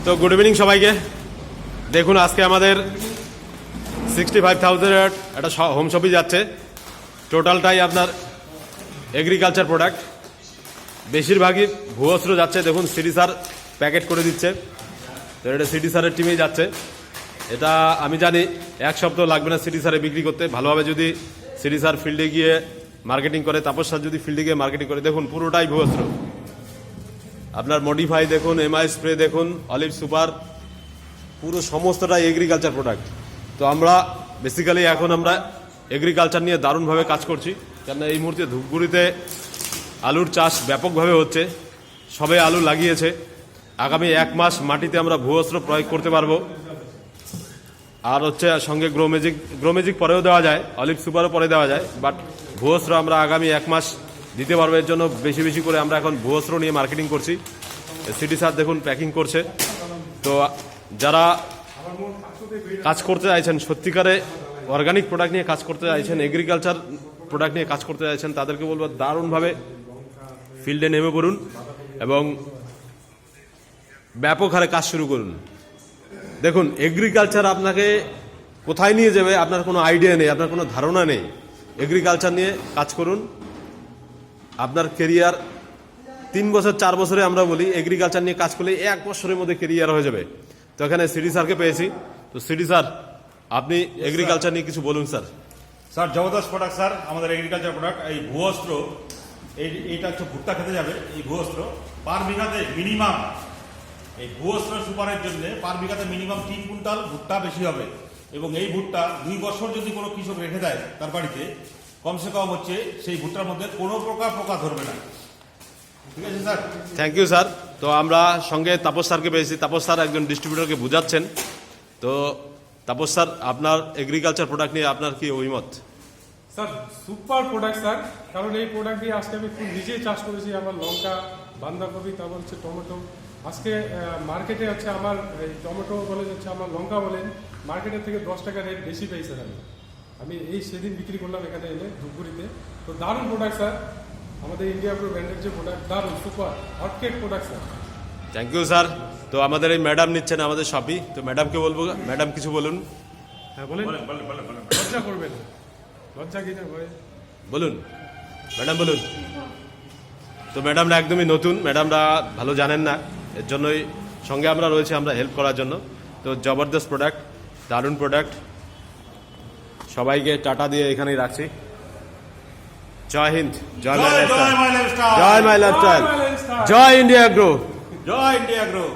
তো good evening সবাইকে। দেখুন আজকে আমাদের 65,000 একটা হোম শপে যাচ্ছে। টোটালটাই আপনার এগ্রিকালচার প্রোডাক্ট, বেশিরভাগই ভুয়স্ত্র যাচ্ছে। দেখুন সিডি স্যার প্যাকেট করে দিচ্ছে, তো এটা সিডি স্যারের টিমেই যাচ্ছে। এটা আমি জানি এক সপ্তাহ লাগবে না সিডি স্যারে বিক্রি করতে। ভালোভাবে যদি সিডি স্যার ফিল্ডে গিয়ে মার্কেটিং করে, তাপস স্যার যদি ফিল্ডে গিয়ে মার্কেটিং করে, দেখুন পুরোটাই ভুয়স্ত্র। আপনার মডিফাই দেখুন, এমআই স্প্রে দেখুন, অলিভ সুপার, পুরো সমস্তটাই এগ্রিকালচার প্রোডাক্ট। তো আমরা বেসিক্যালি এখন আমরা এগ্রিকালচার নিয়ে দারুণভাবে কাজ করছি, কেননা এই মুহূর্তে ধূপগুড়িতে আলুর চাষ ব্যাপকভাবে হচ্ছে। সবে আলু লাগিয়েছে, আগামী 1 মাস মাটিতে আমরা ভুয়স্ত্র প্রয়োগ করতে পারবো। আর হচ্ছে সঙ্গে গ্রোমেজিক পরেও দেওয়া যায়, অলিভ সুপারও পরে দেওয়া যায়, বাট ভুয়স্ত্র আমরা আগামী 1 মাস দিতে পারবো। এর জন্য বেশি বেশি করে আমরা এখন ভুয়স্ত্র নিয়ে মার্কেটিং করছি। সিটি স্যার দেখুন প্যাকিং করছে। তো যারা কাজ করতে চাইছেন, সত্যিকারে অর্গানিক প্রোডাক্ট নিয়ে কাজ করতে চাইছেন, এগ্রিকালচার প্রোডাক্ট নিয়ে কাজ করতে চাইছেন, তাদেরকে বলবো দারুণভাবে ফিল্ডে নেমে পড়ুন এবং ব্যাপক হারে কাজ শুরু করুন। দেখুন এগ্রিকালচার আপনাকে কোথায় নিয়ে যাবে আপনার কোনো আইডিয়া নেই, আপনার কোনো ধারণা নেই। এগ্রিকালচার নিয়ে কাজ করুন, আপনার কেরিয়ার 3 বছর 4 বছরে আমরা বলি এগ্রিকালচার নিয়ে কাজ করলে 1 বছরের মধ্যে কেরিয়ার হয়ে যাবে। তো এখানে সিডি স্যারকে পেয়েছি। তো সিডি স্যার আপনি এগ্রিকালচার নিয়ে কিছু বলুন। স্যার স্যার জবরদস্ত প্রোডাক্ট স্যার, আমাদের এগ্রিকালচার প্রোডাক্ট। এই ভুয়স্ত্র, এইটা হচ্ছে ভুট্টা খেতে যাবে। এই ভুয়স্ত্র পার বিঘাতে মিনিমাম, এই ভুয়স্ত্র সুপারের জন্য পার বিঘাতে মিনিমাম 3 কুইন্টাল ভুট্টা বেশি হবে। এবং এই ভুট্টা 2 বছর যদি কোনো কৃষক রেখে দেয় তার বাড়িতে, কমসে কম হচ্ছে সেই ভুট্টার মধ্যে কোনো প্রকার পোকা ধরবে না। ঠিক আছে স্যার, থ্যাংক ইউ স্যার। তো আমরা সঙ্গে তাপস স্যারকে পেয়েছি। তাপস স্যার একজন ডিস্ট্রিবিউটরকে বুঝাচ্ছেন। তো তাপস স্যার আপনার এগ্রিকালচার প্রোডাক্ট নিয়ে আপনার কি অভিমত? স্যার সুপার প্রোডাক্ট স্যার, কারণ এই প্রোডাক্ট দিয়ে আজকে আমি খুব নিজেই চাষ করেছি। আমার লঙ্কা, বাঁধাকপি, তারপর হচ্ছে টমেটো। আজকে মার্কেটে হচ্ছে আমার এই টমেটো বলে যাচ্ছে, আমার লঙ্কা বলেন, মার্কেটের থেকে 10 টাকা রেট বেশি পেয়েছি স্যার। আমি এই সেদিন বিক্রি করলাম এখানে এনে ধূপগুড়িতে। তো দারুণ প্রোডাক্ট স্যার, আমাদের ইন্ডিয়া প্রো ব্র্যান্ডের যে প্রোডাক্ট, দারুণ super hotcake product sir. Thank you sir. তো আমাদের এই ম্যাডাম নিচ্ছেন আমাদের শপি। তো ম্যাডামকে বলবো, ম্যাডাম কিছু বলুন। হ্যাঁ বলেন, লজ্জা করবেন, লজ্জা কি না বলুন ম্যাডাম বলুন। তো ম্যাডামরা একদমই নতুন, ম্যাডামরা ভালো জানেন না, এর জন্যই সঙ্গে আমরা রয়েছে, আমরা হেল্প করার জন্য। তো জবরদস্ত প্রোডাক্ট, দারুণ প্রোডাক্ট। সবাইকে টাটা দিয়ে এখানেই রাখছি। জয় হিন্দ, জয় মাই লাইফস্টাইল, জয় মাই লাইফস্টাইল, জয় ইন্ডিয়া গ্রো, জয় ইন্ডিয়া গ্রো।